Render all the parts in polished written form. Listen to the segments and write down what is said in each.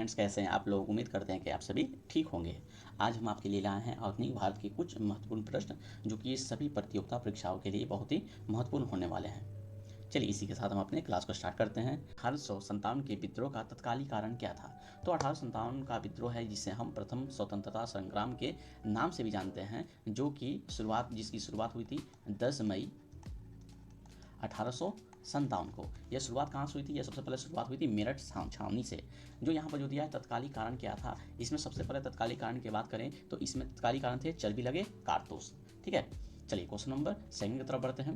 Friends, कैसे हैं आप लोग? उम्मीद करते हैं कि आप सभी ठीक होंगे। आज हम आपके लिए लाए हैं आधुनिक भारत के कुछ महत्वपूर्ण प्रश्न जो कि सभी प्रतियोगिता परीक्षाओं के लिए बहुत ही महत्वपूर्ण होने वाले हैं। चलिए इसी के साथ हम अपने क्लास को स्टार्ट करते हैं। 1857 के विद्रोह का तत्कालीन कारण क्या था? तो 1857 का विद्रोह है जिसे हम प्रथम स्वतंत्रता संग्राम के नाम से भी जानते हैं, जिसकी शुरुआत हुई थी 10 मई 1857 को। यह शुरुआत कहाँ से हुई थी? यह सबसे पहले शुरुआत हुई थी मेरठ छावनी से। जो यहाँ पर जो दिया है तत्कालीन कारण क्या था, इसमें सबसे पहले तत्कालीन कारण की बात करें तो इसमें तत्कालीन कारण थे चर्बी लगे कारतूस। ठीक है, चलिए क्वेश्चन नंबर सेकंड की तरफ बढ़ते हैं।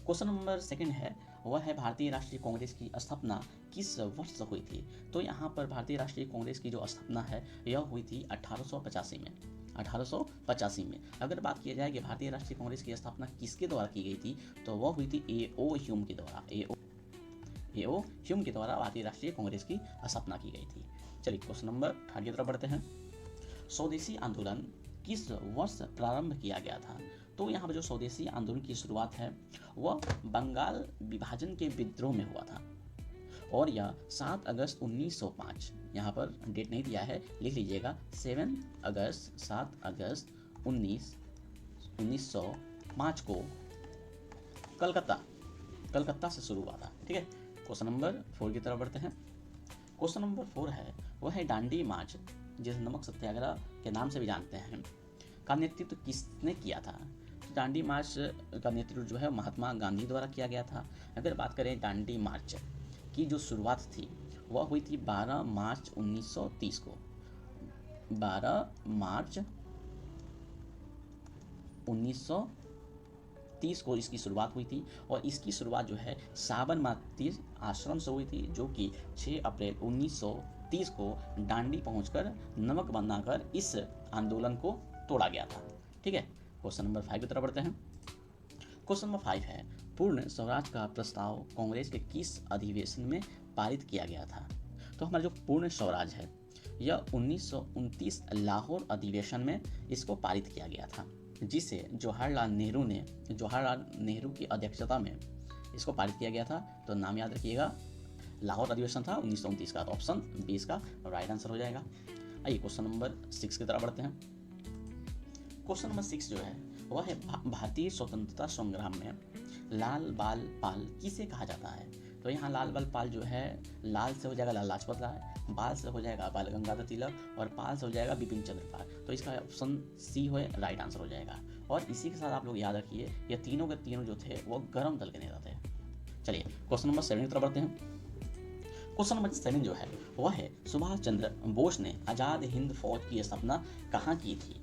क्वेश्चन नंबर सेकंड है, वह है भारतीय राष्ट्रीय कांग्रेस की स्थापना किस वर्ष हुई थी? तो यहाँ पर भारतीय राष्ट्रीय कांग्रेस की जो स्थापना है यह हुई थी 1885 में। 1885 में अगर बात की जाए कि भारतीय राष्ट्रीय कांग्रेस की स्थापना किसके द्वारा की गई थी, तो वह हुई थी ए.ओ. ह्यूम के द्वारा। ए.ओ. ह्यूम के द्वारा भारतीय राष्ट्रीय कांग्रेस की स्थापना की गई थी। चलिए क्वेश्चन नंबर थर्ड की तरफ बढ़ते हैं। स्वदेशी आंदोलन किस वर्ष प्रारंभ किया गया था? तो यहाँ पर जो स्वदेशी आंदोलन की शुरुआत है वह बंगाल विभाजन के विद्रोह में हुआ था और यह 7 अगस्त 1905, यहाँ पर डेट नहीं दिया है, लिख लीजिएगा 7 अगस्त 1905 को कलकत्ता से शुरू हुआ था। ठीक है, क्वेश्चन नंबर 4 की तरफ बढ़ते हैं। क्वेश्चन नंबर 4 है, वह है दांडी मार्च, जिसे नमक सत्याग्रह के नाम से भी जानते हैं, का नेतृत्व किसने किया था? दांडी मार्च का नेतृत्व जो है महात्मा गांधी द्वारा किया गया था। अगर बात करें दांडी मार्च की जो शुरुआत थी वह हुई थी 12 मार्च 1930 को। 12 मार्च 1930 को इसकी शुरुआत हुई थी और इसकी शुरुआत जो है साबरमती आश्रम से हुई थी, जो कि 6 अप्रैल 1930 को दांडी पहुंचकर नमक बनाकर इस आंदोलन को तोड़ा गया था। ठीक है, क्वेश्चन नंबर 5 की तरफ बढ़ते हैं। क्वेश्चन नंबर 5 है, पूर्ण स्वराज का प्रस्ताव कांग्रेस के किस अधिवेशन में पारित किया गया था? तो हमारा जो पूर्ण स्वराज है यह 1929 लाहौर अधिवेशन में इसको पारित किया गया था, जिसे जवाहरलाल नेहरू की अध्यक्षता में इसको पारित किया गया था। तो नाम याद रखिएगा, लाहौर अधिवेशन था 1929 का। तो ऑप्शन बी इसका राइट आंसर हो जाएगा। आइए क्वेश्चन नंबर 6 की तरफ बढ़ते हैं। क्वेश्चन नंबर 6 जो है वह है, भारतीय स्वतंत्रता संग्राम में लाल बाल पाल किसे कहा जाता है? तो यहाँ लाल बाल पाल जो है, लाल से हो जाएगा लाला लाजपत राय, बाल से हो जाएगा बाल गंगाधर तिलक और पाल से हो जाएगा बिपिन चंद्र पाल। तो इसका ऑप्शन सी हो राइट आंसर हो जाएगा। और इसी के साथ आप लोग याद रखिए ये तीनों के तीनों जो थे वो गर्म दल के नेता थे। चलिए क्वेश्चन नंबर 7 की तरफ बढ़ते हैं। क्वेश्चन नंबर 7 जो है वह है, सुभाष चंद्र बोस ने आज़ाद हिंद फौज की स्थापना कहाँ की थी?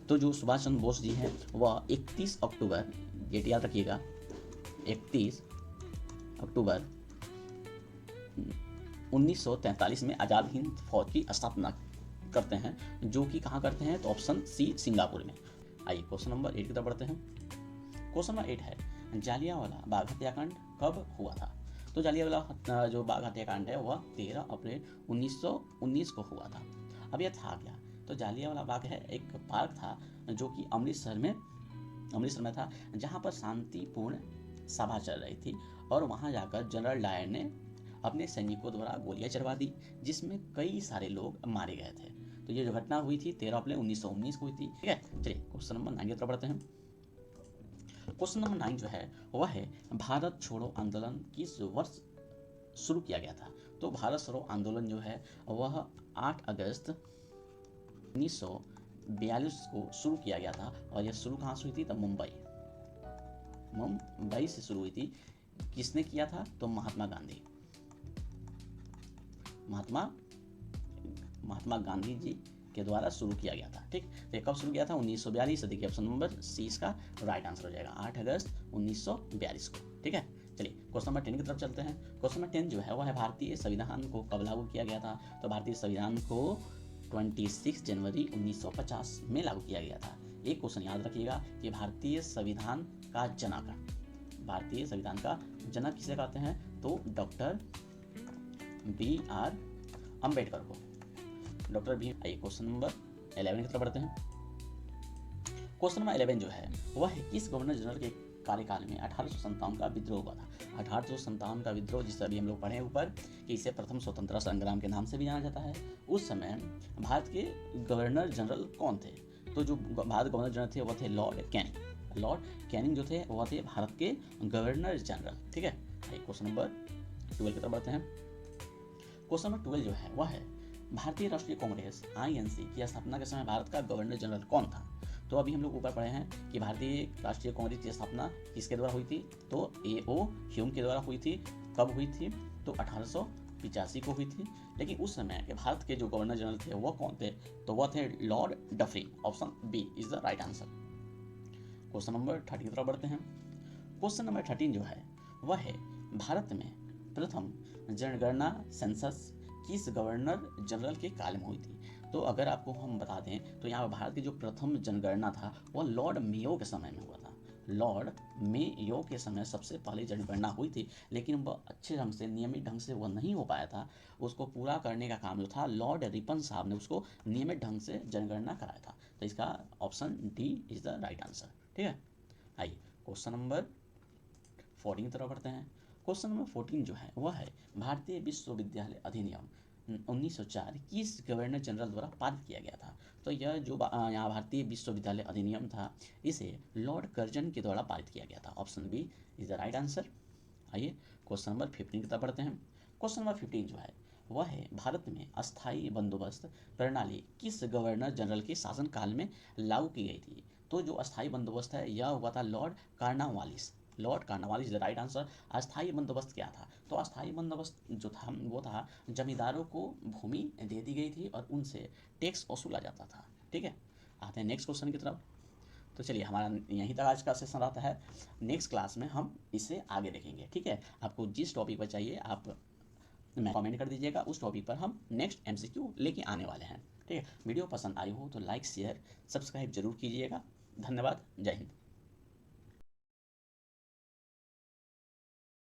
तो जो सुभाष चंद्र बोस जी हैं वह 31 अक्टूबर, डेट याद रखिएगा, 31 अक्टूबर 1943 में आज़ाद हिंद फौज की स्थापना करते हैं, जो कि कहाँ करते हैं? तो ऑप्शन सी सिंगापुर में। आइए क्वेश्चन नंबर 8 की तरफ बढ़ते हैं। क्वेश्चन नंबर 8 है, जालियांवाला बाग हत्याकांड कब हुआ था? तो जालियांवाला जो बाग हत्याकांड है वह 13 अप्रैल 1919 को हुआ था। अब यह था क्या? तो जालियांवाला बाग है एक पार्क था जो कि अमृतसर में था, जहाँ पर शांतिपूर्ण सभा चल रही थी और वहाँ जाकर जनरल डायर ने अपने सैनिकों द्वारा गोलियां चलवा दी, जिसमें कई सारे लोग मारे गए थे। तो ये जो घटना हुई थी 13 अप्रैल 1919 को हुई थी। ठीक है, चलिए क्वेश्चन नंबर 9 की तरफ बढ़ते हैं। क्वेश्चन नंबर 9 जो है वह है, भारत छोड़ो आंदोलन किस वर्ष शुरू किया गया था? तो भारत छोड़ो आंदोलन जो है वह 8 अगस्त 1942 को शुरू किया गया था और यह शुरू कहाँ से हुई थी? तो मुंबई से शुरू हुई थी। किसने किया था? तो महात्मा गांधी जी के द्वारा शुरू किया गया था। ठीक, तो कब शुरू किया था? 1942। देखिए ऑप्शन नंबर सी इसका राइट आंसर हो जाएगा, 8 अगस्त 1942 को। ठीक है, चलिए क्वेश्चन नंबर 10 की तरफ चलते हैं। क्वेश्चन नंबर 10 जो है वह है, भारतीय संविधान को कब लागू किया गया था? तो भारतीय संविधान को 26 जनवरी 1950 में लागू किया गया था। एक क्वेश्चन याद रखिएगा कि भारतीय संविधान का जनक किसे कहते हैं? तो डॉक्टर B.R. अम्बेडकर को। आइए क्वेश्चन नंबर 11 की तरफ बढ़ते हैं। क्वेश्चन नंबर 11 जो है वह है, किस गवर्नर जनरल के कार्यकाल में 1857 का विद्रोह हुआ था। 1857 का विद्रोह, जिसे अभी हम लोग पढ़े ऊपर कि इसे प्रथम स्वतंत्रता संग्राम के नाम से भी जाना जाता है। उस समय भारत के गवर्नर जनरल कौन थे? तो जो भारत गवर्नर जनरल थे वह थे लॉर्ड कैनिंग। लॉर्ड कैनिंग जो थे वह थे भारत के गवर्नर जनरल। ठीक है, क्वेश्चन नंबर 12 की तरफ बढ़ते हैं। क्वेश्चन नंबर 12 जो है वह है भारतीय राष्ट्रीय कांग्रेस INC की स्थापना के समय भारत का गवर्नर जनरल कौन था? तो अभी हम लोग ऊपर पढ़े हैं कि भारतीय राष्ट्रीय कांग्रेस की स्थापना किसके द्वारा हुई थी? तो A.O. ह्यूम के द्वारा हुई थी। कब हुई थी? तो 1885 को हुई थी। लेकिन उस समय के भारत के जो गवर्नर जनरल थे वह कौन थे? तो वह थे Lord Dufferin. Option B is the right answer. Question number 13 की तरफ बढ़ते हैं। क्वेश्चन नंबर 13 जो है वह है भारत में प्रथम जनगणना सेंसस किस गवर्नर जनरल के काल में हुई थी? तो अगर आपको हम बता दें तो यहाँ भारत की जो प्रथम जनगणना था वह लॉर्ड मेयो के समय में हुआ था। लॉर्ड मेयो के समय सबसे पहले जनगणना हुई थी, लेकिन वह अच्छे ढंग से, नियमित ढंग से वह नहीं हो पाया था। उसको पूरा करने का काम जो था लॉर्ड रिपन साहब ने उसको नियमित ढंग से जनगणना कराया था। तो इसका option D is the right answer. ठीक है, आइए क्वेश्चन नंबर 14 की तरफ बढ़ते हैं। क्वेश्चन नंबर 14 जो है वह है भारतीय विश्वविद्यालय अधिनियम 1904 किस गवर्नर जनरल द्वारा पारित किया गया था? तो यह जो यहाँ भारतीय विश्वविद्यालय अधिनियम था इसे लॉर्ड कर्जन के द्वारा पारित किया गया था। Option B is the right answer. आइए क्वेश्चन नंबर 15 की तरफ बढ़ते हैं। क्वेश्चन नंबर 15 जो है वह है भारत में अस्थायी बंदोबस्त प्रणाली किस गवर्नर जनरल के शासनकाल में लागू की गई थी? तो जो अस्थायी बंदोबस्त है यह हुआ था Lord Cornwallis. Lord Cornwallis the right answer. अस्थायी बंदोबस्त क्या था? तो अस्थायी बंदोबस्त जो था वो था जमींदारों को भूमि दे दी गई थी और उनसे टैक्स वसूला जाता था। ठीक है, आते हैं नेक्स्ट क्वेश्चन की तरफ। तो चलिए हमारा यहीं तक आज का सेशन रहता है। नेक्स्ट क्लास में हम इसे आगे देखेंगे। ठीक है, आपको जिस टॉपिक पर चाहिए आप कमेंट कर दीजिएगा, उस टॉपिक पर हम नेक्स्ट MCQ लेके आने वाले हैं। ठीक है, वीडियो पसंद आई हो तो लाइक शेयर सब्सक्राइब जरूर कीजिएगा। धन्यवाद, जय हिंद।